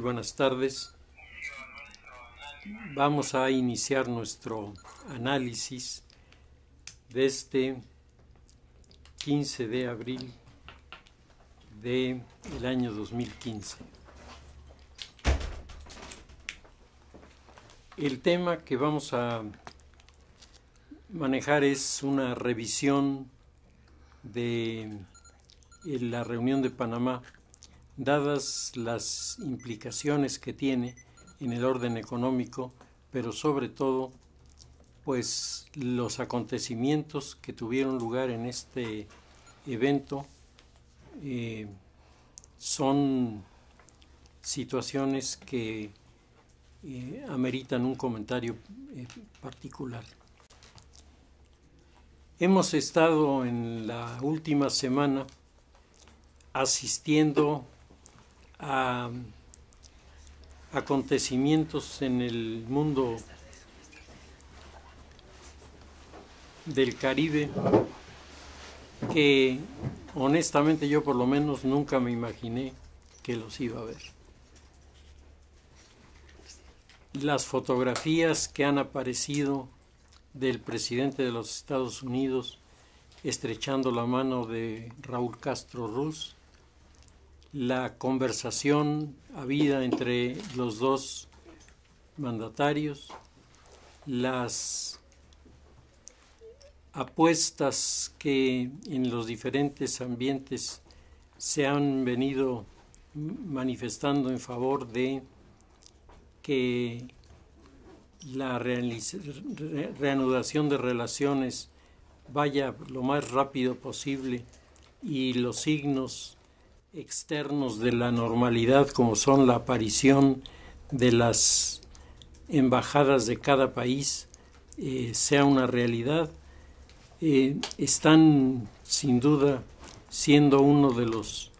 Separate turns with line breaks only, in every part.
Buenas tardes. Vamos a iniciar nuestro análisis de este 15 de abril del año 2015. El tema que vamos a manejar es una revisión de la reunión de Panamá, dadas las implicaciones que tiene en el orden económico, pero sobre todo, pues los acontecimientos que tuvieron lugar en este evento son situaciones que ameritan un comentario particular. Hemos estado en la última semana asistiendo a acontecimientos en el mundo del Caribe que honestamente yo por lo menos nunca me imaginé que los iba a ver. Las fotografías que han aparecido del presidente de los Estados Unidos estrechando la mano de Raúl Castro Ruz, la conversación habida entre los dos mandatarios, las apuestas que en los diferentes ambientes se han venido manifestando en favor de que la reanudación de relaciones vaya lo más rápido posible y los signos externos de la normalidad, como son la aparición de las embajadas de cada país, sea una realidad, están sin duda siendo uno de los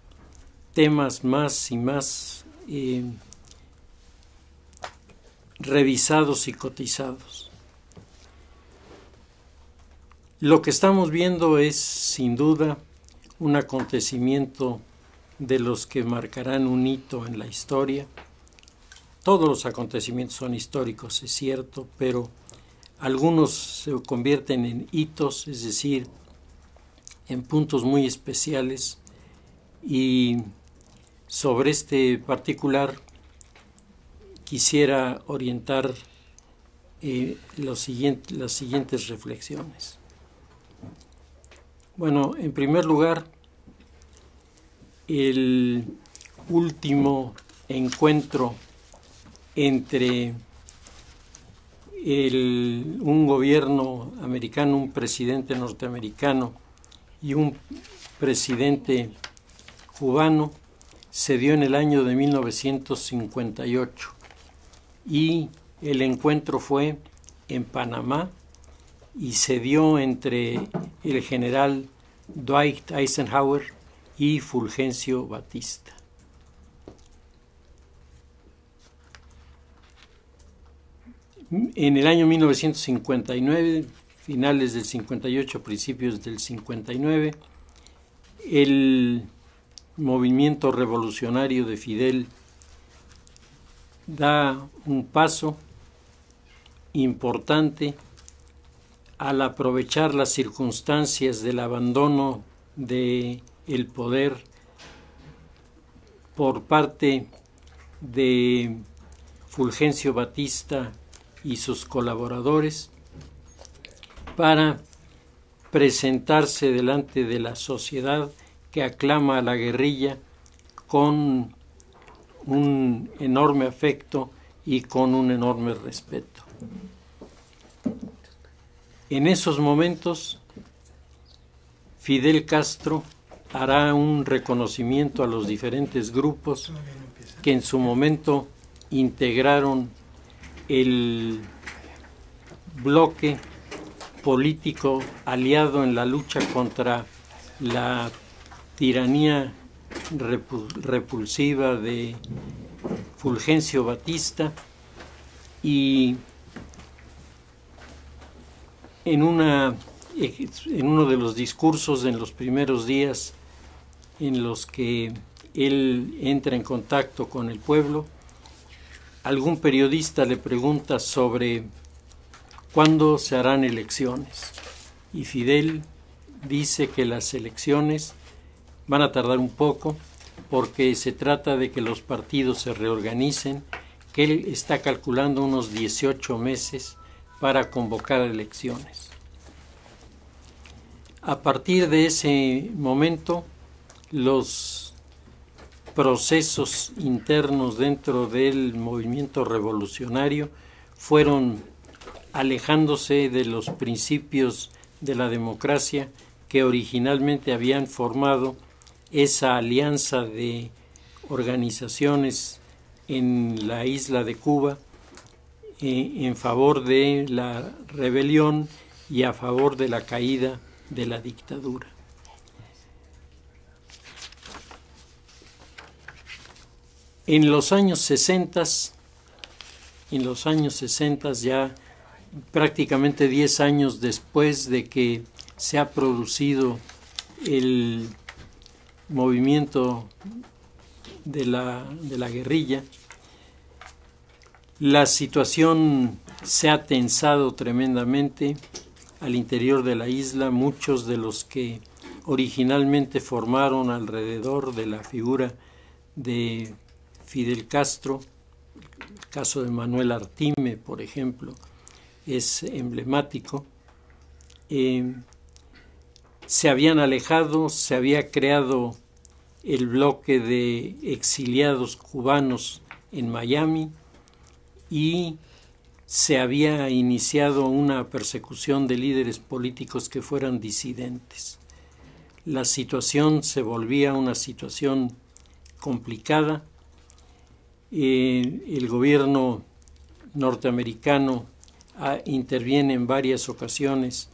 temas más y más revisados y cotizados. Lo que estamos viendo es sin duda un acontecimiento de los que marcarán un hito en la historia. Todos los acontecimientos son históricos, es cierto, pero algunos se convierten en hitos, es decir, en puntos muy especiales, y sobre este particular quisiera orientar las siguientes reflexiones. Bueno, en primer lugar, el último encuentro entre un gobierno americano, un presidente norteamericano y un presidente cubano se dio en el año de 1958 y el encuentro fue en Panamá y se dio entre el general Dwight Eisenhower y Fulgencio Batista. En el año 1959, finales del 58, principios del 59, el movimiento revolucionario de Fidel da un paso importante al aprovechar las circunstancias del abandono del poder por parte de Fulgencio Batista y sus colaboradores para presentarse delante de la sociedad que aclama a la guerrilla con un enorme afecto y con un enorme respeto. En esos momentos, Fidel Castro hará un reconocimiento a los diferentes grupos que en su momento integraron el bloque político aliado en la lucha contra la tiranía repulsiva de Fulgencio Batista, y en uno de los discursos en los primeros días en los que él entra en contacto con el pueblo, algún periodista le pregunta sobre cuándo se harán elecciones y Fidel dice que las elecciones van a tardar un poco porque se trata de que los partidos se reorganicen, que él está calculando unos 18 meses para convocar elecciones. A partir de ese momento, los procesos internos dentro del movimiento revolucionario fueron alejándose de los principios de la democracia que originalmente habían formado esa alianza de organizaciones en la isla de Cuba en favor de la rebelión y a favor de la caída de la dictadura. En los años 60, ya prácticamente 10 años después de que se ha producido el movimiento de la guerrilla, la situación se ha tensado tremendamente al interior de la isla. Muchos de los que originalmente formaron alrededor de la figura de Fidel Castro, el caso de Manuel Artime, por ejemplo, es emblemático, se habían alejado, se había creado el bloque de exiliados cubanos en Miami y se había iniciado una persecución de líderes políticos que fueran disidentes. La situación se volvía una situación complicada. El gobierno norteamericano interviene en varias ocasiones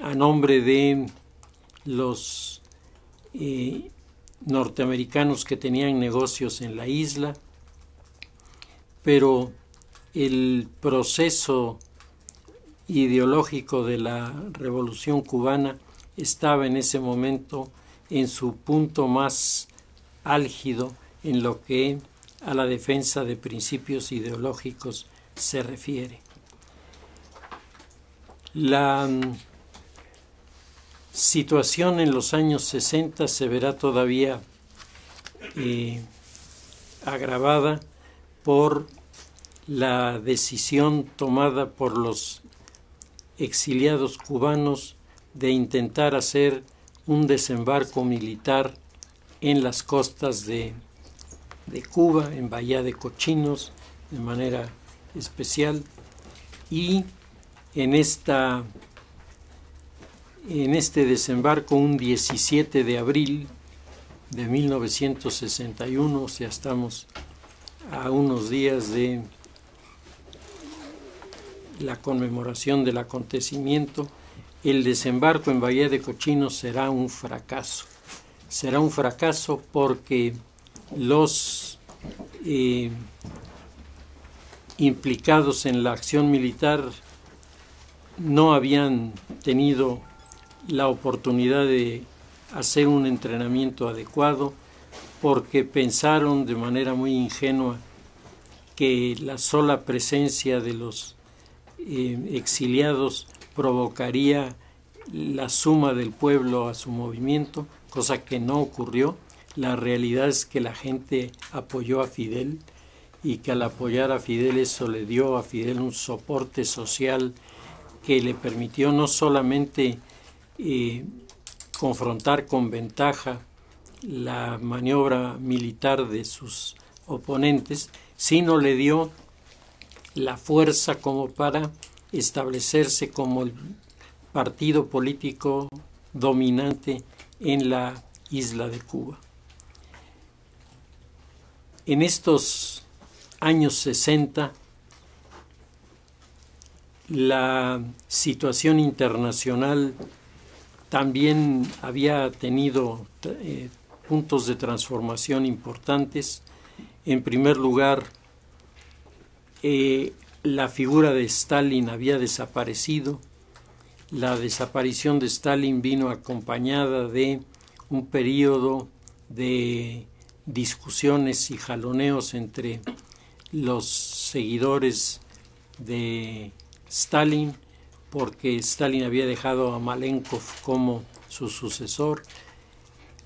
a nombre de los norteamericanos que tenían negocios en la isla, pero el proceso ideológico de la Revolución Cubana estaba en ese momento en su punto más álgido en lo que a la defensa de principios ideológicos se refiere. La situación en los años 60 se verá todavía agravada por la decisión tomada por los exiliados cubanos de intentar hacer un desembarco militar en las costas de Cuba, en Bahía de Cochinos, de manera especial, y en este desembarco, un 17 de abril de 1961, o sea, estamos a unos días de la conmemoración del acontecimiento, el desembarco en Bahía de Cochinos será un fracaso. Será un fracaso porque los implicados en la acción militar no habían tenido la oportunidad de hacer un entrenamiento adecuado, porque pensaron de manera muy ingenua que la sola presencia de los exiliados provocaría la suma del pueblo a su movimiento, cosa que no ocurrió. La realidad es que la gente apoyó a Fidel y que al apoyar a Fidel eso le dio a Fidel un soporte social que le permitió no solamente confrontar con ventaja la maniobra militar de sus oponentes, sino le dio la fuerza como para establecerse como el partido político dominante en la isla de Cuba. En estos años 60, la situación internacional también había tenido puntos de transformación importantes. En primer lugar, la figura de Stalin había desaparecido. La desaparición de Stalin vino acompañada de un periodo de discusiones y jaloneos entre los seguidores de Stalin, porque Stalin había dejado a Malenkov como su sucesor.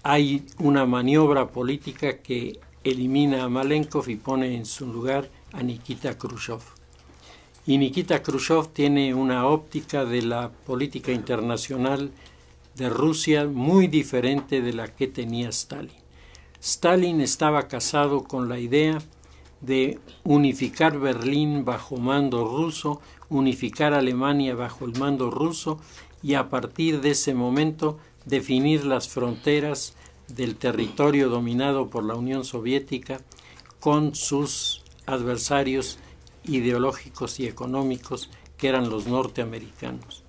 Hay una maniobra política que elimina a Malenkov y pone en su lugar a Nikita Khrushchev. Y Nikita Khrushchev tiene una óptica de la política internacional de Rusia muy diferente de la que tenía Stalin. Stalin estaba casado con la idea de unificar Berlín bajo mando ruso, unificar Alemania bajo el mando ruso y a partir de ese momento definir las fronteras del territorio dominado por la Unión Soviética con sus adversarios ideológicos y económicos que eran los norteamericanos.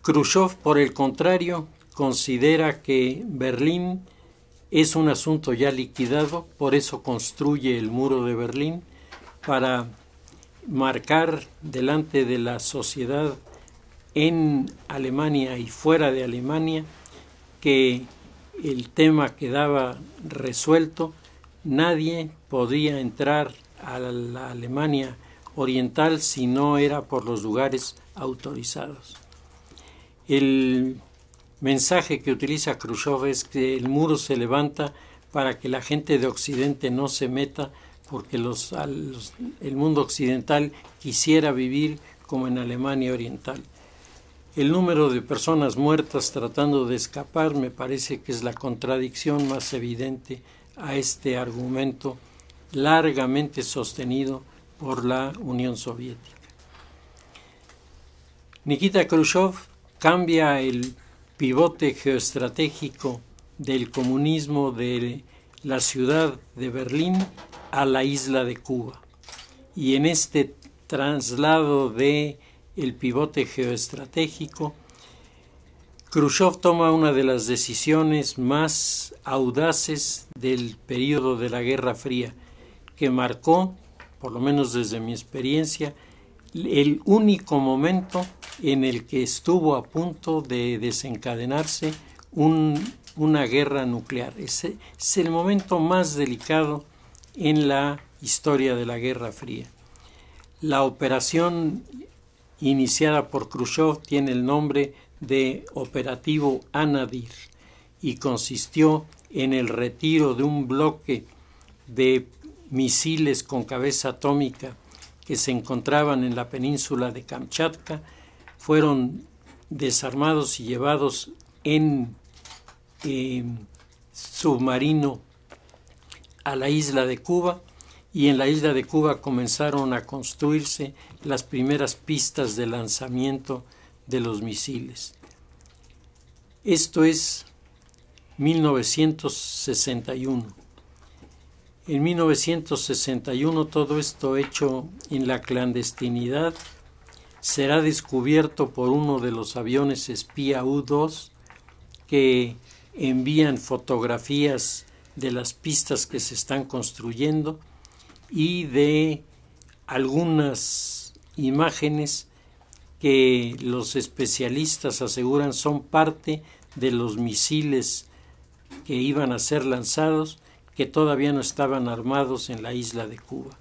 Khrushchev, por el contrario, considera que Berlín es un asunto ya liquidado, por eso construye el muro de Berlín para marcar delante de la sociedad en Alemania y fuera de Alemania que el tema quedaba resuelto. Nadie podía entrar a la Alemania oriental si no era por los lugares autorizados. El mensaje que utiliza Khrushchev es que el muro se levanta para que la gente de Occidente no se meta, porque el mundo occidental quisiera vivir como en Alemania oriental. El número de personas muertas tratando de escapar me parece que es la contradicción más evidente a este argumento largamente sostenido por la Unión Soviética. Nikita Khrushchev cambia el pivote geoestratégico del comunismo de la ciudad de Berlín a la isla de Cuba. Y en este traslado de el pivote geoestratégico, Khrushchev toma una de las decisiones más audaces del período de la Guerra Fría, que marcó, por lo menos desde mi experiencia, el único momento en el que estuvo a punto de desencadenarse una guerra nuclear. Es el momento más delicado en la historia de la Guerra Fría. La operación iniciada por Khrushchev tiene el nombre de Operativo Anadyr y consistió en el retiro de un bloque de misiles con cabeza atómica que se encontraban en la península de Kamchatka. Fueron desarmados y llevados en submarino a la isla de Cuba, y en la isla de Cuba comenzaron a construirse las primeras pistas de lanzamiento de los misiles. Esto es 1961. En 1961 todo esto hecho en la clandestinidad será descubierto por uno de los aviones espía U-2 que envían fotografías de las pistas que se están construyendo y de algunas imágenes que los especialistas aseguran son parte de los misiles que iban a ser lanzados, que todavía no estaban armados en la isla de Cuba.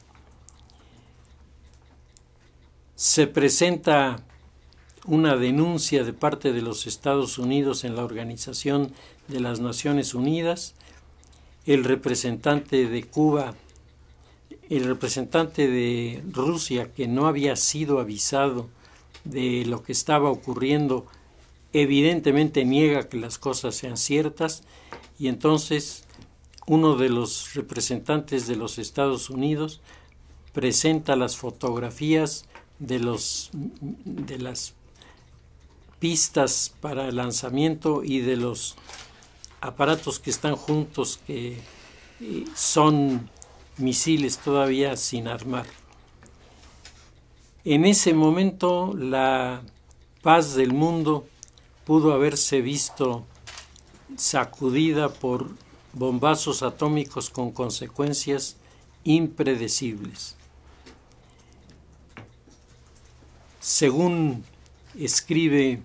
Se presenta una denuncia de parte de los Estados Unidos en la Organización de las Naciones Unidas. El representante de Cuba, el representante de Rusia, que no había sido avisado de lo que estaba ocurriendo, evidentemente niega que las cosas sean ciertas, y entonces uno de los representantes de los Estados Unidos presenta las fotografías de las pistas para el lanzamiento y de los aparatos que están juntos, que son misiles todavía sin armar. En ese momento la paz del mundo pudo haberse visto sacudida por bombazos atómicos con consecuencias impredecibles. Según escribe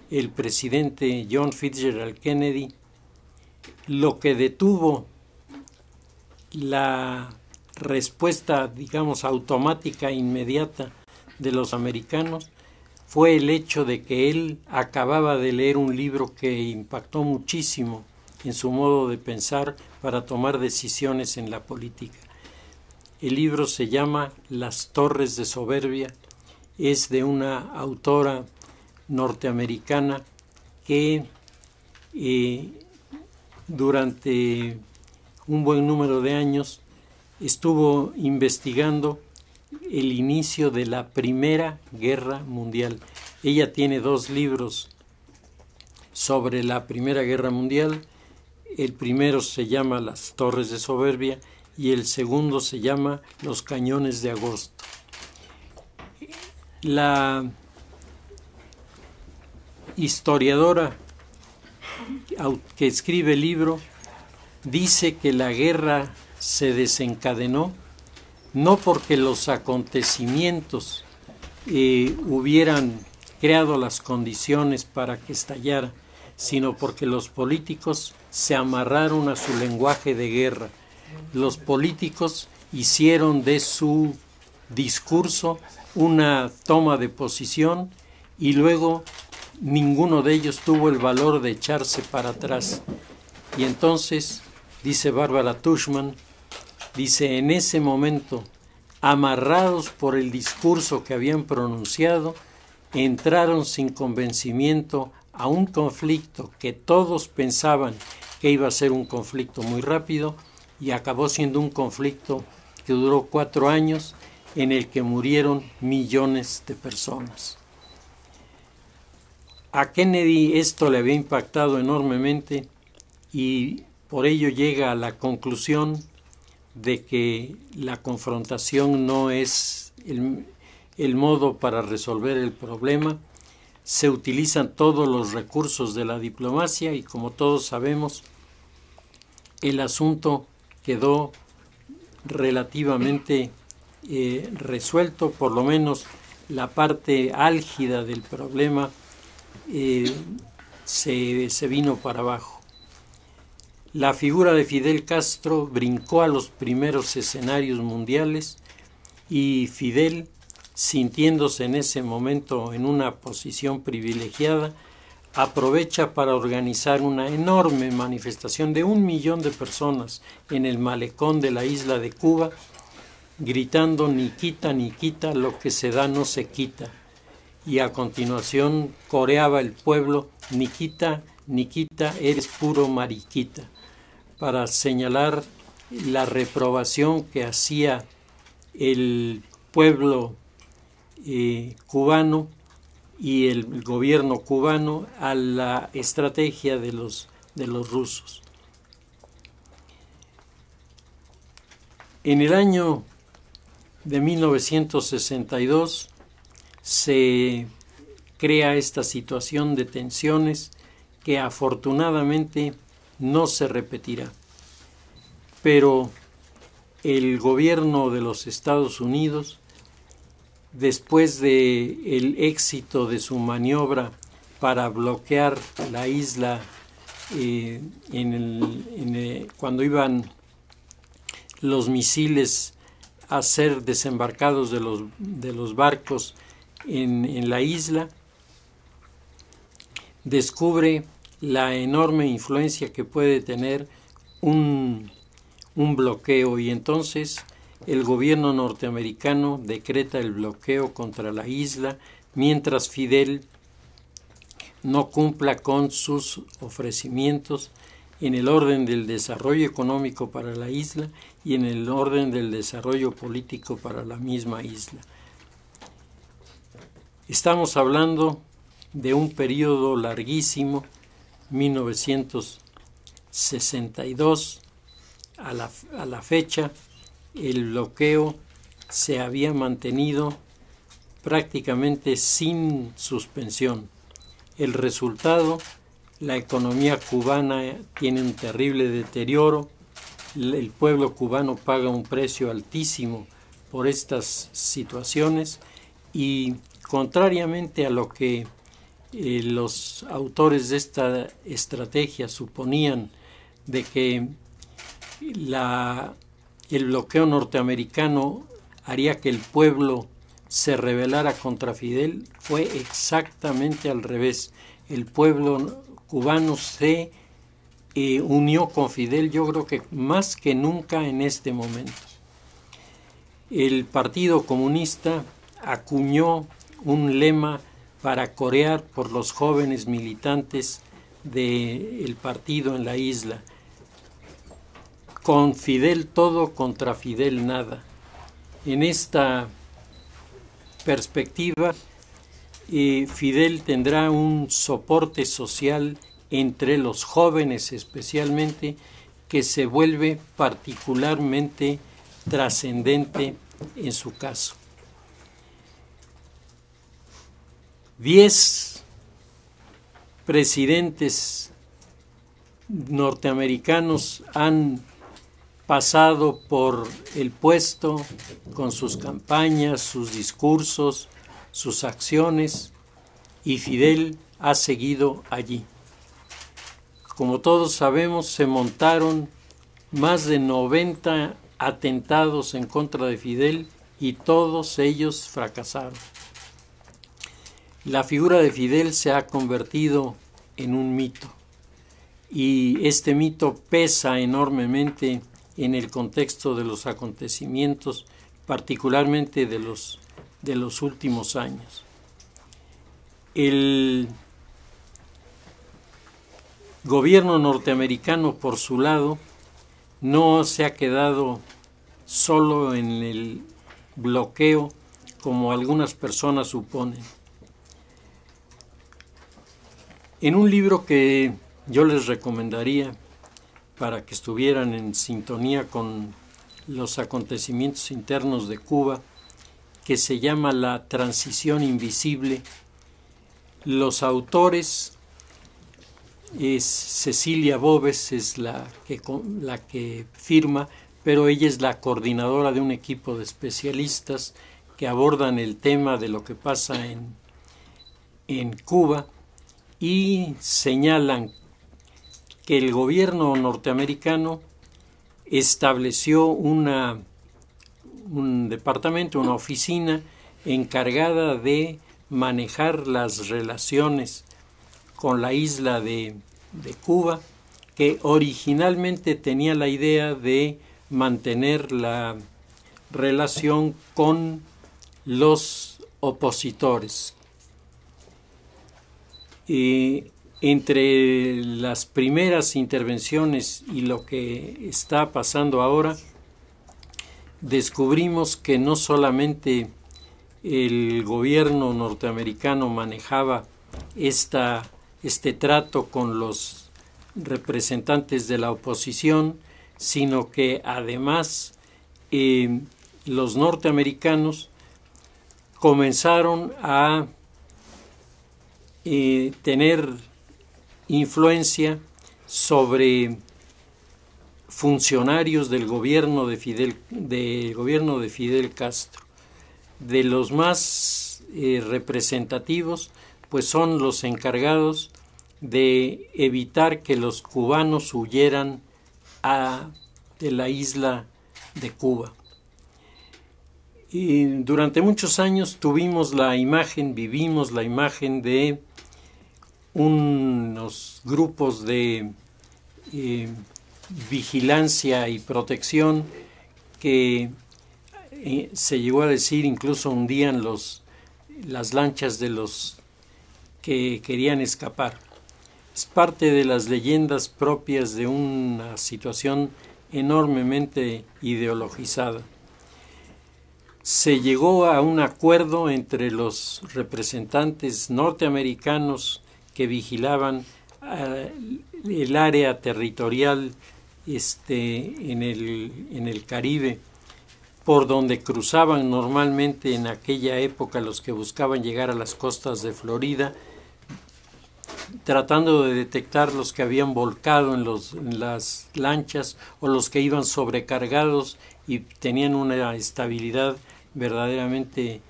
el presidente John Fitzgerald Kennedy, lo que detuvo la respuesta, digamos, automática e inmediata de los americanos fue el hecho de que él acababa de leer un libro que impactó muchísimo en su modo de pensar para tomar decisiones en la política. El libro se llama Las Torres de Soberbia, es de una autora norteamericana que durante un buen número de años estuvo investigando el inicio de la Primera Guerra Mundial. Ella tiene 2 libros sobre la Primera Guerra Mundial. El primero se llama Las Torres de Soberbia y el segundo se llama Los Cañones de Agosto. La historiadora que escribe el libro dice que la guerra se desencadenó no porque los acontecimientos hubieran creado las condiciones para que estallara, sino porque los políticos se amarraron a su lenguaje de guerra. Los políticos hicieron de su discurso una toma de posición y luego ninguno de ellos tuvo el valor de echarse para atrás. Y entonces, dice Bárbara Tuchman, dice, en ese momento, amarrados por el discurso que habían pronunciado, entraron sin convencimiento a un conflicto que todos pensaban que iba a ser un conflicto muy rápido y acabó siendo un conflicto que duró 4 años en el que murieron millones de personas. A Kennedy esto le había impactado enormemente y por ello llega a la conclusión de que la confrontación no es el modo para resolver el problema. Se utilizan todos los recursos de la diplomacia y, como todos sabemos, el asunto quedó relativamente resuelto, por lo menos la parte álgida del problema se vino para abajo. La figura de Fidel Castro brincó a los primeros escenarios mundiales y Fidel, sintiéndose en ese momento en una posición privilegiada, aprovecha para organizar una enorme manifestación de 1 millón de personas en el malecón de la isla de Cuba, gritando ni quita, lo que se da no se quita. Y a continuación coreaba el pueblo, ni quita, eres puro mariquita, para señalar la reprobación que hacía el pueblo cubano y el gobierno cubano a la estrategia de los rusos. En el año de 1962 se crea esta situación de tensiones que afortunadamente no se repetirá. Pero el gobierno de los Estados Unidos, después de el éxito de su maniobra para bloquear la isla cuando iban los misiles a ser desembarcados de los barcos en la isla, descubre la enorme influencia que puede tener un bloqueo y entonces el gobierno norteamericano decreta el bloqueo contra la isla mientras Fidel no cumpla con sus ofrecimientos en el orden del desarrollo económico para la isla y en el orden del desarrollo político para la misma isla. Estamos hablando de un periodo larguísimo, 1962 a la fecha. El bloqueo se había mantenido prácticamente sin suspensión. El resultado, la economía cubana tiene un terrible deterioro, el pueblo cubano paga un precio altísimo por estas situaciones y, contrariamente a lo que los autores de esta estrategia suponían de que la el bloqueo norteamericano haría que el pueblo se rebelara contra Fidel, fue exactamente al revés. El pueblo cubano se unió con Fidel, yo creo que más que nunca en este momento. El Partido Comunista acuñó un lema para corear por los jóvenes militantes del partido en la isla: con Fidel todo, contra Fidel nada. En esta perspectiva, Fidel tendrá un soporte social entre los jóvenes especialmente, que se vuelve particularmente trascendente en su caso. 10 presidentes norteamericanos han pasado por el puesto con sus campañas, sus discursos, sus acciones, y Fidel ha seguido allí. Como todos sabemos, se montaron más de 90 atentados en contra de Fidel y todos ellos fracasaron. La figura de Fidel se ha convertido en un mito, y este mito pesa enormemente en el contexto de los acontecimientos, particularmente de los últimos años. El gobierno norteamericano, por su lado, no se ha quedado solo en el bloqueo, como algunas personas suponen. En un libro que yo les recomendaría para que estuvieran en sintonía con los acontecimientos internos de Cuba, que se llama La Transición Invisible, los autores es Cecilia Boves, es la que firma, pero ella es la coordinadora de un equipo de especialistas que abordan el tema de lo que pasa en Cuba, y señalan que el gobierno norteamericano estableció un departamento, una oficina encargada de manejar las relaciones con la isla de Cuba, que originalmente tenía la idea de mantener la relación con los opositores. Entre las primeras intervenciones y lo que está pasando ahora, descubrimos que no solamente el gobierno norteamericano manejaba este trato con los representantes de la oposición, sino que además los norteamericanos comenzaron a tener influencia sobre funcionarios del gobierno de Fidel Castro. De los más representativos, pues son los encargados de evitar que los cubanos huyeran de la isla de Cuba. Y durante muchos años vivimos la imagen de unos grupos de vigilancia y protección que se llegó a decir incluso hundían las lanchas de los que querían escapar. Es parte de las leyendas propias de una situación enormemente ideologizada. Se llegó a un acuerdo entre los representantes norteamericanos que vigilaban el área territorial en el Caribe, por donde cruzaban normalmente en aquella época los que buscaban llegar a las costas de Florida, tratando de detectar los que habían volcado en las lanchas o los que iban sobrecargados y tenían una estabilidad verdaderamente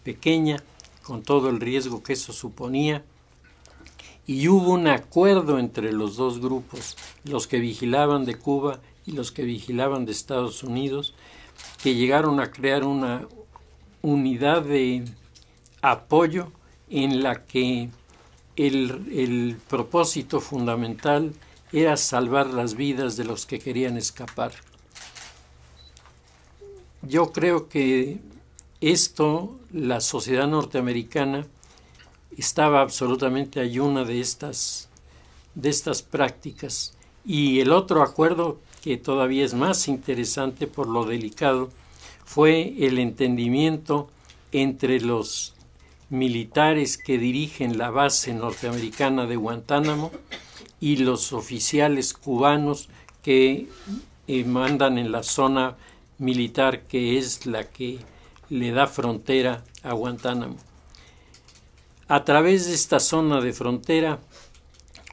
pequeña, con todo el riesgo que eso suponía. Y hubo un acuerdo entre los dos grupos, los que vigilaban de Cuba y los que vigilaban de Estados Unidos, que llegaron a crear una unidad de apoyo en la que el propósito fundamental era salvar las vidas de los que querían escapar. Yo creo que esto, la sociedad norteamericana estaba absolutamente ayuna de estas prácticas. Y el otro acuerdo, que todavía es más interesante por lo delicado, fue el entendimiento entre los militares que dirigen la base norteamericana de Guantánamo y los oficiales cubanos que mandan en la zona militar, que es la que le da frontera a Guantánamo. A través de esta zona de frontera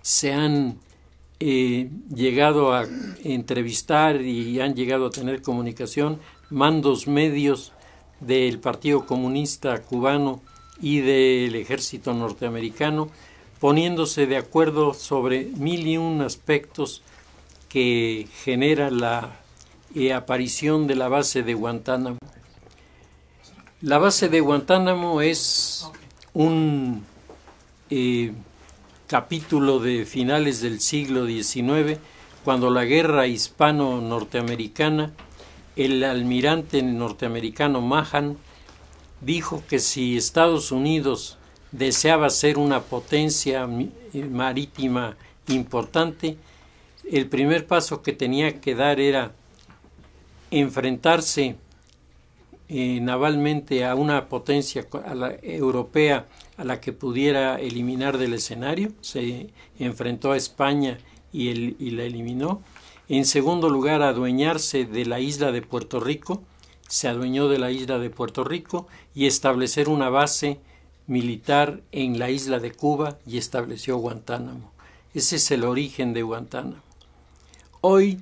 se han llegado a entrevistar y han llegado a tener comunicación mandos medios del Partido Comunista Cubano y del Ejército Norteamericano, poniéndose de acuerdo sobre 1001 aspectos que genera la aparición de la base de Guantánamo. La base de Guantánamo es un capítulo de finales del siglo XIX, cuando la guerra hispano-norteamericana, el almirante norteamericano Mahan dijo que si Estados Unidos deseaba ser una potencia marítima importante, el primer paso que tenía que dar era enfrentarse navalmente a una potencia europea a la que pudiera eliminar del escenario. Se enfrentó a España y la eliminó. En segundo lugar, adueñarse de la isla de Puerto Rico. Se adueñó de la isla de Puerto Rico y establecer una base militar en la isla de Cuba, y estableció Guantánamo. Ese es el origen de Guantánamo. Hoy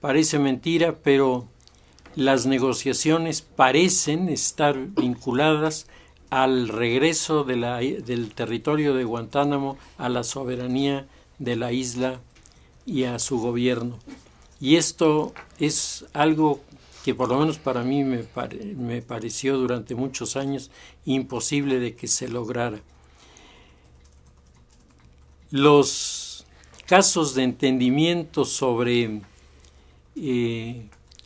parece mentira, pero las negociaciones parecen estar vinculadas al regreso del territorio de Guantánamo a la soberanía de la isla y a su gobierno. Y esto es algo que por lo menos para mí me pareció durante muchos años imposible de que se lograra. Los casos de entendimiento sobre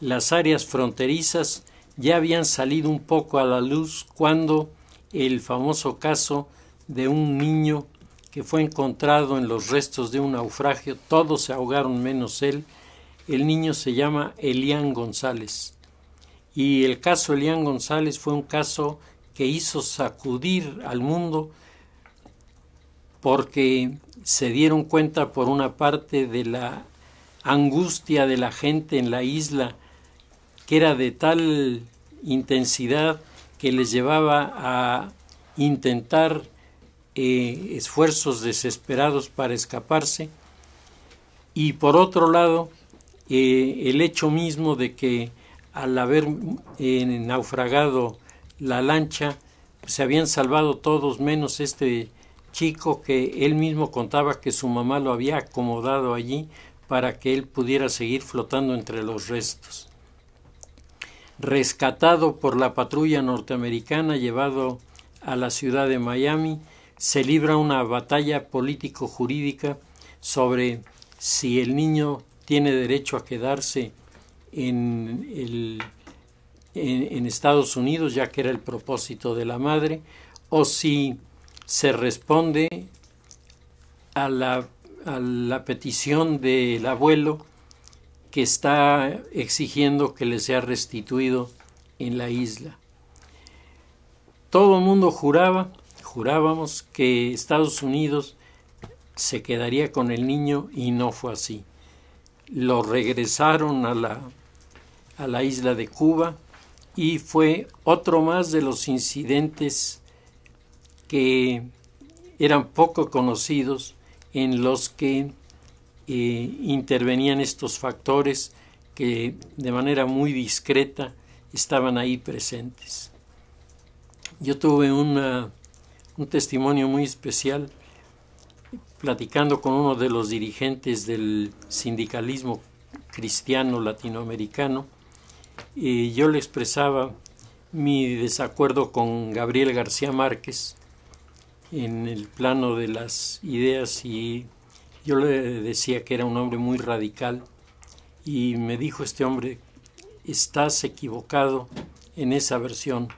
las áreas fronterizas ya habían salido un poco a la luz cuando el famoso caso de un niño que fue encontrado en los restos de un naufragio. Todos se ahogaron menos él. El niño se llama Elian González. Y el caso Elian González fue un caso que hizo sacudir al mundo, porque se dieron cuenta, por una parte, de la angustia de la gente en la isla, que era de tal intensidad que les llevaba a intentar esfuerzos desesperados para escaparse. Y por otro lado, el hecho mismo de que al haber naufragado la lancha, se habían salvado todos menos este chico, que él mismo contaba que su mamá lo había acomodado allí para que él pudiera seguir flotando entre los restos. Rescatado por la patrulla norteamericana, llevado a la ciudad de Miami, se libra una batalla político-jurídica sobre si el niño tiene derecho a quedarse en Estados Unidos, ya que era el propósito de la madre, o si se responde a la petición del abuelo, que está exigiendo que le sea restituido en la isla. Todo el mundo jurábamos que Estados Unidos se quedaría con el niño, y no fue así. Lo regresaron a la isla de Cuba, y fue otro más de los incidentes que eran poco conocidos, en los que intervenían estos factores que de manera muy discreta estaban ahí presentes. Yo tuve un testimonio muy especial platicando con uno de los dirigentes del sindicalismo cristiano latinoamericano, yo le expresaba mi desacuerdo con Gabriel García Márquez en el plano de las ideas, y yo le decía que era un hombre muy radical, y me dijo este hombre: estás equivocado en esa versión.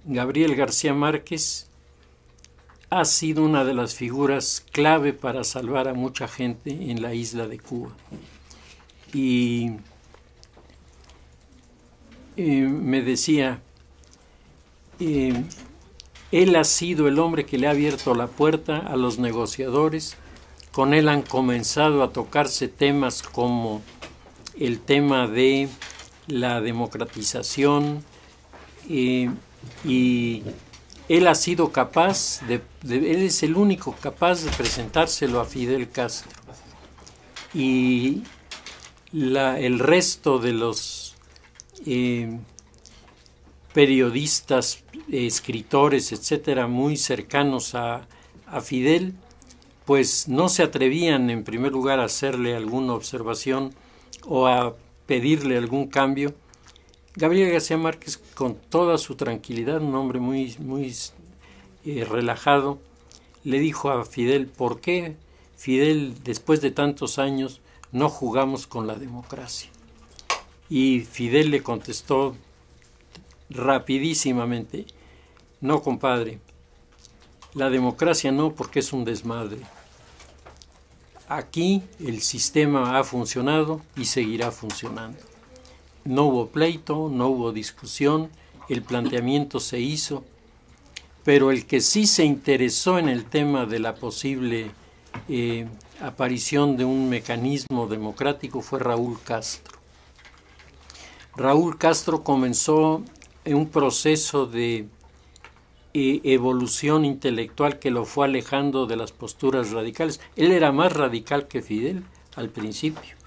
Gabriel García Márquez ha sido una de las figuras clave para salvar a mucha gente en la isla de Cuba. Y me decía, él ha sido el hombre que le ha abierto la puerta a los negociadores. Con él han comenzado a tocarse temas como el tema de la democratización, y él ha sido capaz él es el único capaz de presentárselo a Fidel Castro. Y el resto de los periodistas, escritores, etcétera, muy cercanos a Fidel, pues no se atrevían en primer lugar a hacerle alguna observación o a pedirle algún cambio. Gabriel García Márquez, con toda su tranquilidad, un hombre muy relajado, le dijo a Fidel: ¿por qué, Fidel, después de tantos años, no jugamos con la democracia? Y Fidel le contestó rapidísimamente: no, compadre, la democracia no, porque es un desmadre. Aquí el sistema ha funcionado y seguirá funcionando. No hubo pleito, no hubo discusión, el planteamiento se hizo, pero el que sí se interesó en el tema de la posible aparición de un mecanismo democrático fue Raúl Castro. Raúl Castro comenzó en un proceso de evolución intelectual que lo fue alejando de las posturas radicales. Él era más radical que Fidel al principio.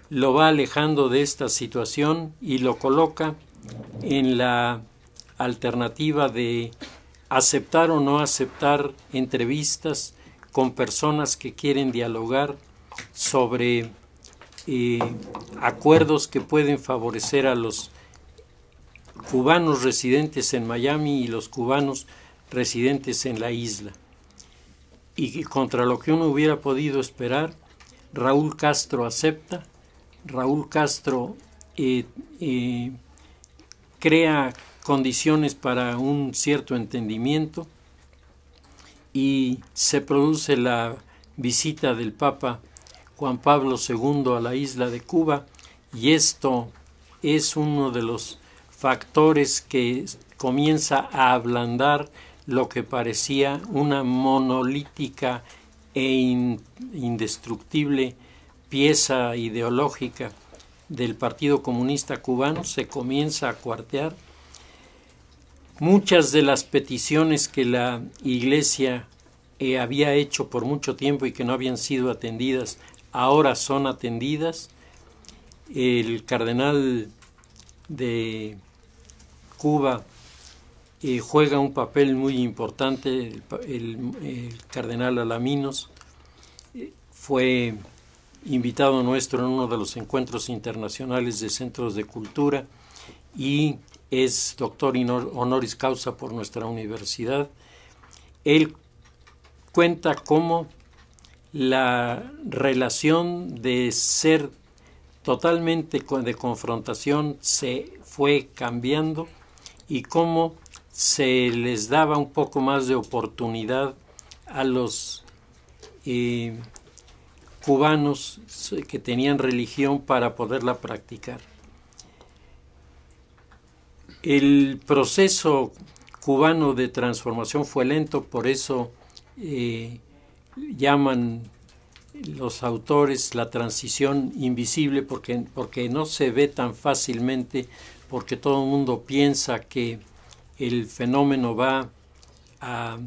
Lo va alejando de esta situación y lo coloca en la alternativa de aceptar o no aceptar entrevistas con personas que quieren dialogar sobre acuerdos que pueden favorecer a los cubanos residentes en Miami y los cubanos residentes en la isla. Y contra lo que uno hubiera podido esperar, Raúl Castro acepta. Raúl Castro crea condiciones para un cierto entendimiento y se produce la visita del Papa Juan Pablo II a la isla de Cuba, y esto es uno de los factores que comienza a ablandar lo que parecía una monolítica e indestructible pieza ideológica del Partido Comunista Cubano. Se comienza a cuartear. Muchas de las peticiones que la Iglesia había hecho por mucho tiempo y que no habían sido atendidas, ahora son atendidas. El cardenal de Cuba juega un papel muy importante. El cardenal Alaminos fue invitado nuestro en uno de los encuentros internacionales de centros de cultura y es doctor honoris causa por nuestra universidad. Él cuenta cómo la relación de ser totalmente de confrontación se fue cambiando y cómo se les daba un poco más de oportunidad a los cubanos que tenían religión para poderla practicar. El proceso cubano de transformación fue lento, por eso llaman los autores la transición invisible, porque no se ve tan fácilmente, porque todo el mundo piensa que el fenómeno va a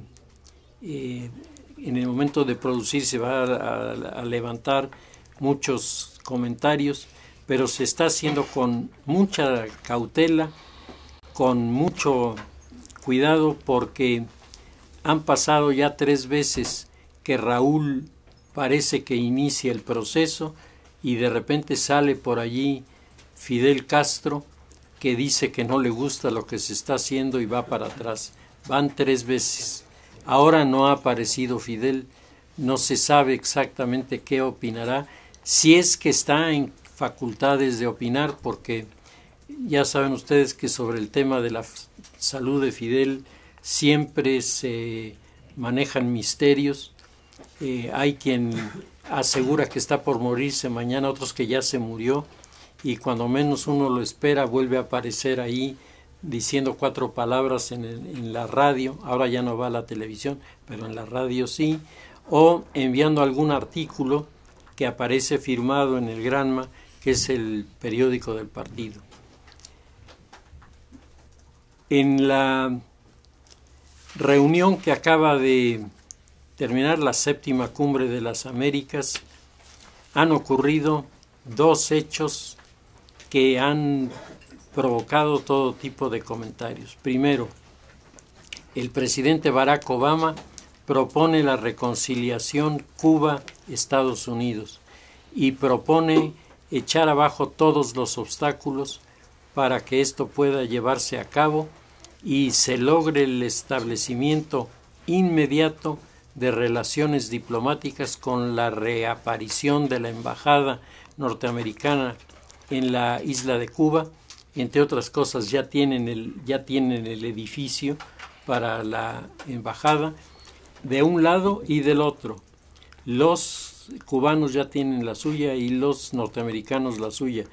en el momento de producirse va a levantar muchos comentarios, pero se está haciendo con mucha cautela, con mucho cuidado, porque han pasado ya 3 veces que Raúl parece que inicia el proceso y de repente sale por allí Fidel Castro, que dice que no le gusta lo que se está haciendo y va para atrás. Van 3 veces. Ahora no ha aparecido Fidel, no se sabe exactamente qué opinará, si es que está en facultades de opinar, porque ya saben ustedes que sobre el tema de la salud de Fidel siempre se manejan misterios. Hay quien asegura que está por morirse mañana, otros que ya se murió, y cuando menos uno lo espera vuelve a aparecer ahí diciendo 4 palabras en la radio. Ahora ya no va a la televisión, pero en la radio sí, o enviando algún artículo que aparece firmado en el Granma, que es el periódico del partido. En la reunión que acaba de terminar, la 7ª Cumbre de las Américas, han ocurrido 2 hechos que han provocado todo tipo de comentarios. Primero, el presidente Barack Obama propone la reconciliación Cuba-Estados Unidos y propone echar abajo todos los obstáculos para que esto pueda llevarse a cabo y se logre el establecimiento inmediato de relaciones diplomáticas con la reaparición de la embajada norteamericana en la isla de Cuba. Entre otras cosas, ya tienen el edificio para la embajada de un lado y del otro. Los cubanos ya tienen la suya y los norteamericanos la suya.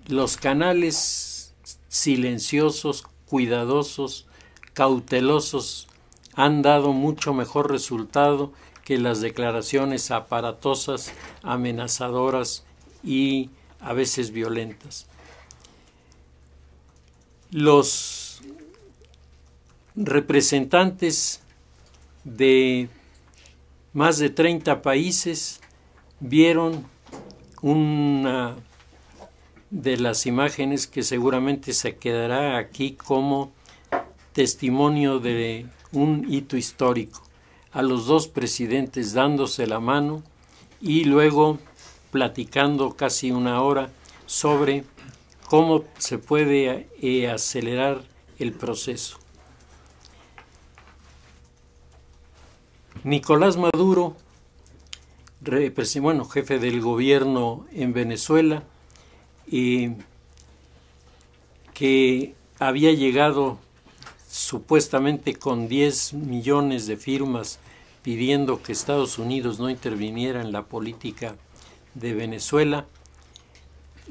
Los canales silenciosos, cuidadosos, cautelosos han dado mucho mejor resultado que las declaraciones aparatosas, amenazadoras y a veces violentas. Los representantes de más de 30 países vieron una de las imágenes que seguramente se quedará aquí como testimonio de un hito histórico, a los 2 presidentes dándose la mano y luego platicando casi 1 hora sobre cómo se puede acelerar el proceso. Nicolás Maduro, jefe del gobierno en Venezuela, que había llegado supuestamente con 10 millones de firmas pidiendo que Estados Unidos no interviniera en la política de Venezuela,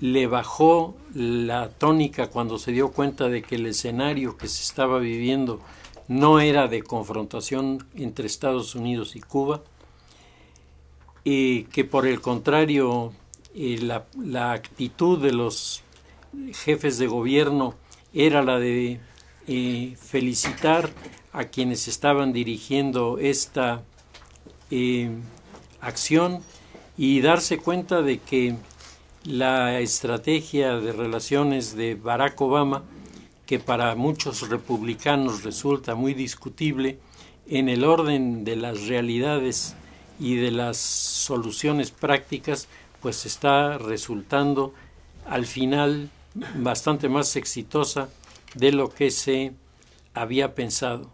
le bajó la tónica cuando se dio cuenta de que el escenario que se estaba viviendo no era de confrontación entre Estados Unidos y Cuba, y que por el contrario la actitud de los jefes de gobierno era la de felicitar a quienes estaban dirigiendo esta acción y darse cuenta de que la estrategia de relaciones de Barack Obama, que para muchos republicanos resulta muy discutible, en el orden de las realidades y de las soluciones prácticas, pues está resultando al final bastante más exitosa de lo que se había pensado.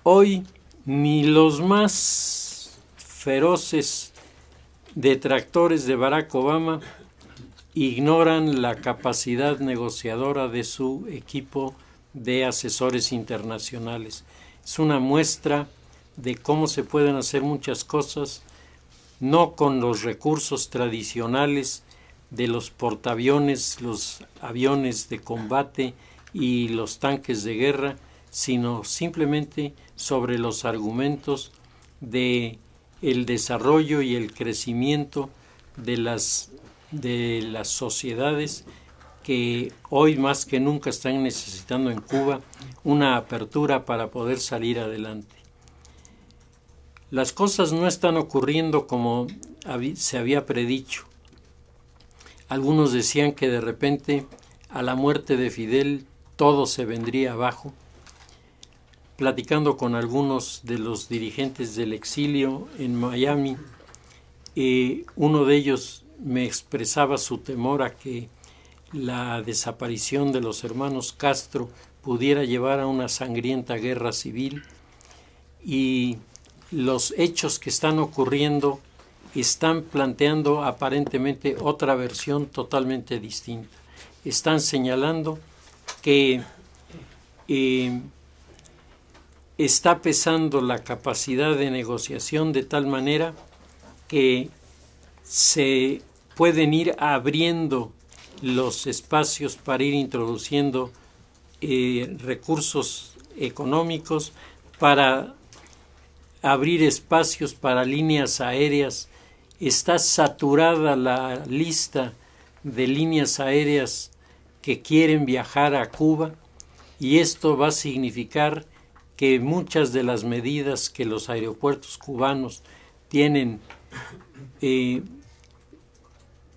Hoy ni los más feroces detractores de Barack Obama ignoran la capacidad negociadora de su equipo de asesores internacionales. Es una muestra de cómo se pueden hacer muchas cosas, no con los recursos tradicionales de los portaaviones, los aviones de combate y los tanques de guerra, sino simplemente sobre los argumentos de el desarrollo y el crecimiento de las sociedades que hoy más que nunca están necesitando en Cuba una apertura para poder salir adelante. Las cosas no están ocurriendo como se había predicho. Algunos decían que de repente a la muerte de Fidel todo se vendría abajo. platicando con algunos de los dirigentes del exilio en Miami, uno de ellos me expresaba su temor a que la desaparición de los hermanos Castro pudiera llevar a una sangrienta guerra civil, y los hechos que están ocurriendo están planteando aparentemente otra versión totalmente distinta. Están señalando que está pesando la capacidad de negociación de tal manera que se pueden ir abriendo los espacios para ir introduciendo recursos económicos, para abrir espacios para líneas aéreas. Está saturada la lista de líneas aéreas que quieren viajar a Cuba, y esto va a significar que muchas de las medidas que los aeropuertos cubanos tienen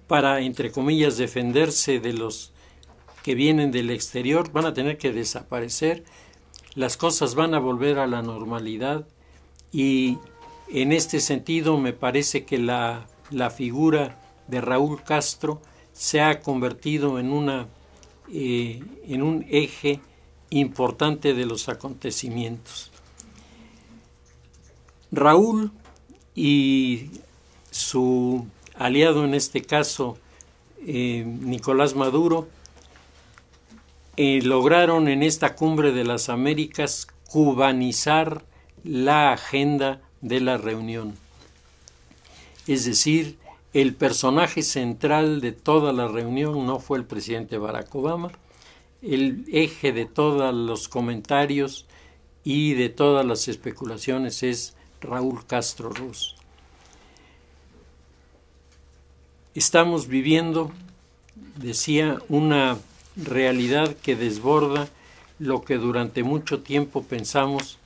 para, entre comillas, defenderse de los que vienen del exterior van a tener que desaparecer. Las cosas van a volver a la normalidad, y en este sentido me parece que la figura de Raúl Castro se ha convertido en un eje importante de los acontecimientos. Raúl y su aliado, en este caso Nicolás Maduro, lograron en esta cumbre de las Américas cubanizar la agenda de la reunión. Es decir, el personaje central de toda la reunión no fue el presidente Barack Obama. El eje de todos los comentarios y de todas las especulaciones es Raúl Castro Ruz. Estamos viviendo, decía, una realidad que desborda lo que durante mucho tiempo pensamos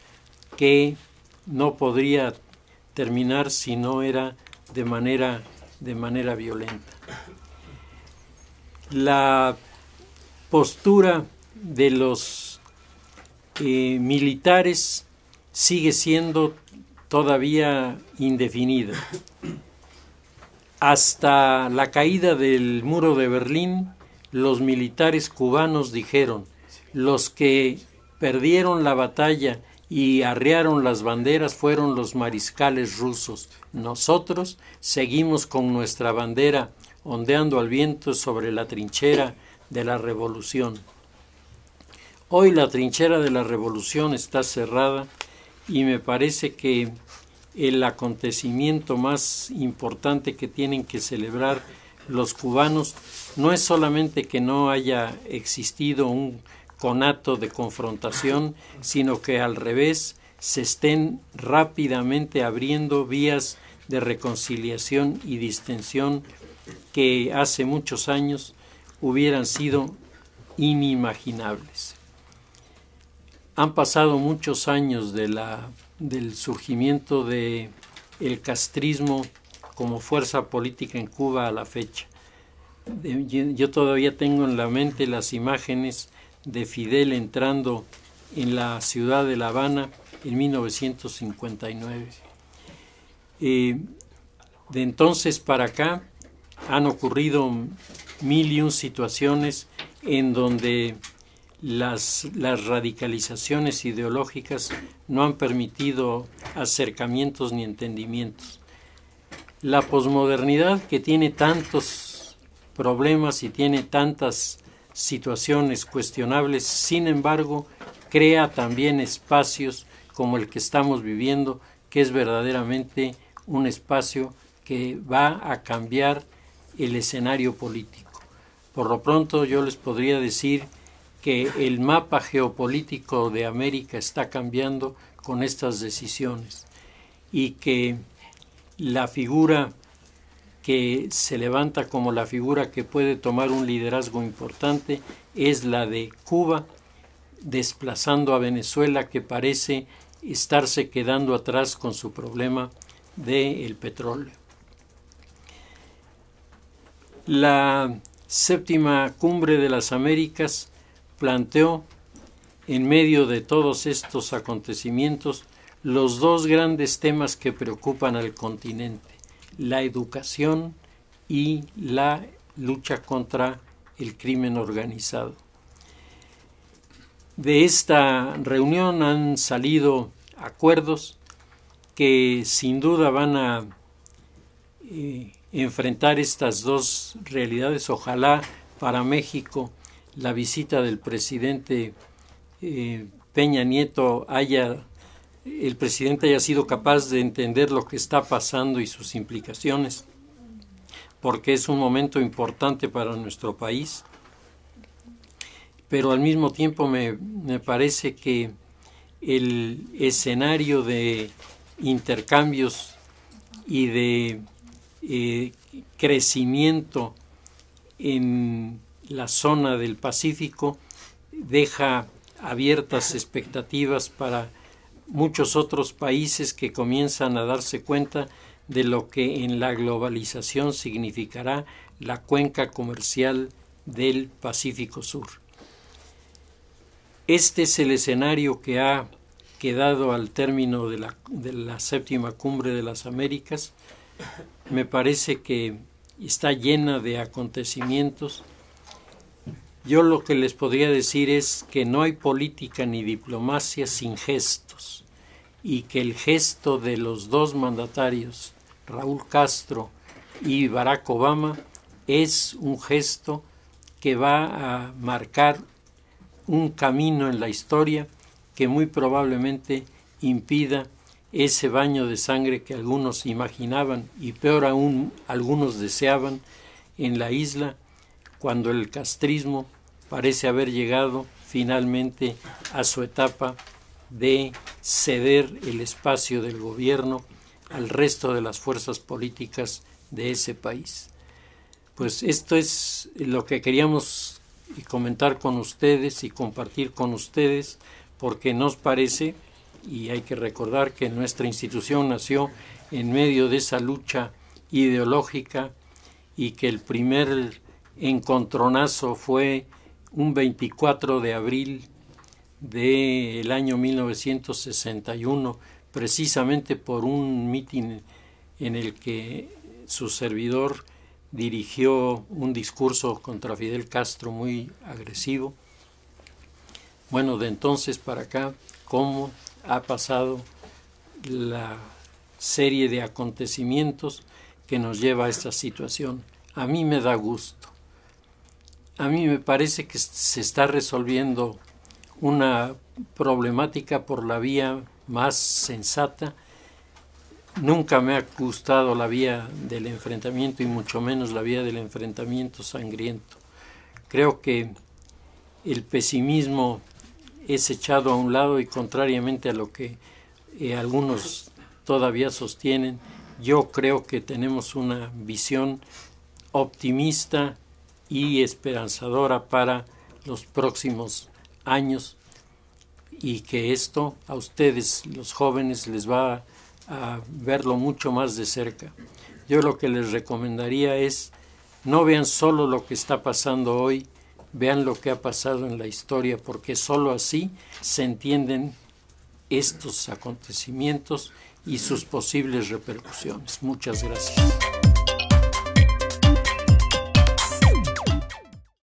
que no podría terminar si no era de manera violenta. La postura de los militares sigue siendo todavía indefinida. Hasta la caída del muro de Berlín, los militares cubanos dijeron: los que perdieron la batalla y arriaron las banderas fueron los mariscales rusos. Nosotros seguimos con nuestra bandera ondeando al viento sobre la trinchera de la revolución. Hoy la trinchera de la revolución está cerrada, y me parece que el acontecimiento más importante que tienen que celebrar los cubanos no es solamente que no haya existido un conato de confrontación, sino que al revés se estén rápidamente abriendo vías de reconciliación y distensión que hace muchos años hubieran sido inimaginables. Han pasado muchos años del surgimiento del castrismo como fuerza política en Cuba a la fecha. Yo todavía tengo en la mente las imágenes de Fidel entrando en la ciudad de La Habana en 1959. De entonces para acá han ocurrido 1001 situaciones en donde las radicalizaciones ideológicas no han permitido acercamientos ni entendimientos. La posmodernidad, que tiene tantos problemas y tiene tantas situaciones cuestionables, sin embargo, crea también espacios como el que estamos viviendo, que es verdaderamente un espacio que va a cambiar el escenario político. Por lo pronto, yo les podría decir que el mapa geopolítico de América está cambiando con estas decisiones, y que la figura que se levanta como la figura que puede tomar un liderazgo importante es la de Cuba, desplazando a Venezuela, que parece estarse quedando atrás con su problema del petróleo. La séptima cumbre de las Américas planteó en medio de todos estos acontecimientos, los dos grandes temas que preocupan al continente: la educación y la lucha contra el crimen organizado. De esta reunión han salido acuerdos que sin duda van a enfrentar estas dos realidades. Ojalá para México la visita del presidente Peña Nieto el presidente haya sido capaz de entender lo que está pasando y sus implicaciones, porque es un momento importante para nuestro país. Pero al mismo tiempo me parece que el escenario de intercambios y de crecimiento en la zona del Pacífico deja abiertas expectativas para muchos otros países que comienzan a darse cuenta de lo que en la globalización significará la cuenca comercial del Pacífico Sur. Este es el escenario que ha quedado al término de la séptima cumbre de las Américas. Me parece que está llena de acontecimientos. Yo lo que les podría decir es que no hay política ni diplomacia sin gestos, y que el gesto de los dos mandatarios, Raúl Castro y Barack Obama, es un gesto que va a marcar un camino en la historia que muy probablemente impida ese baño de sangre que algunos imaginaban y peor aún algunos deseaban en la isla, cuando el castrismo parece haber llegado finalmente a su etapa de ceder el espacio del gobierno al resto de las fuerzas políticas de ese país. Pues esto es lo que queríamos comentar con ustedes y compartir con ustedes, porque nos parece, y hay que recordar que nuestra institución nació en medio de esa lucha ideológica y que el primer encontronazo fue un 24 de abril del año 1961, precisamente por un mitin en el que su servidor dirigió un discurso contra Fidel Castro muy agresivo. Bueno, de entonces para acá, ¿cómo ha pasado la serie de acontecimientos que nos lleva a esta situación? A mí me da gusto. A mí me parece que se está resolviendo una problemática por la vía más sensata. Nunca me ha gustado la vía del enfrentamiento y mucho menos la vía del enfrentamiento sangriento. Creo que el pesimismo es echado a un lado y, contrariamente a lo que algunos todavía sostienen, yo creo que tenemos una visión optimista y esperanzadora para los próximos años, y que esto a ustedes, los jóvenes, les va a verlo mucho más de cerca. Yo lo que les recomendaría es: no vean solo lo que está pasando hoy, vean lo que ha pasado en la historia, porque solo así se entienden estos acontecimientos y sus posibles repercusiones. Muchas gracias.